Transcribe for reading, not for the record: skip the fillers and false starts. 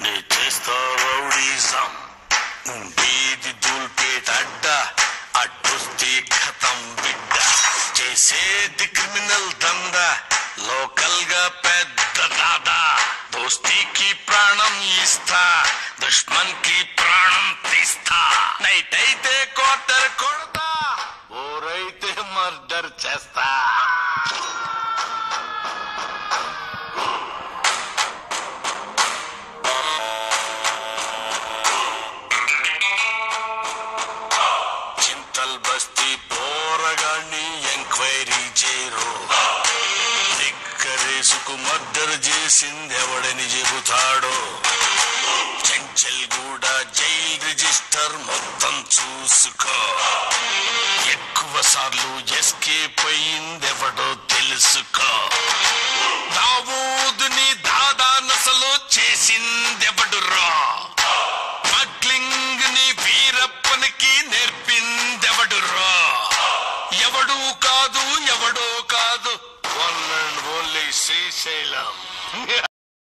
నీ చేస్తా రౌడీజం వీధి దూల్పేట అడ్డ అడ్డుస్తే ఖతం బిడ్డ చేసేది క్రిమినల్ దందా లోకల్ గా పెద్ద దాదా దోస్తీకి ప్రాణం ఇస్తా దుష్మన్ కి ప్రాణం తీస్తా నైట్ అయితే క్వార్టర్ కొడతా ఓరైతే మర్డర్ చేస్తా చింతల్ బస్తీ పోరగాన్ని ఎంక్వైరీ చేయరు రేసుకు మర్డర్ చేసింది ఎవడని చెబుతాడో చెంచల్ కూడా జైల్ రిజిస్టర్ మొత్తం చూసుకో ఎక్కువ సార్లు ఎస్కేప్ అయిందెవడో తెలుసుకో దావూదుని దాదా నసలు చేసిందెవడురా స్మగ్లింగ్ ని వీరప్పనికి నేర్పిందెవడురా ఎవడూ కాదు ఎవడో కాదు One and only Srisalam.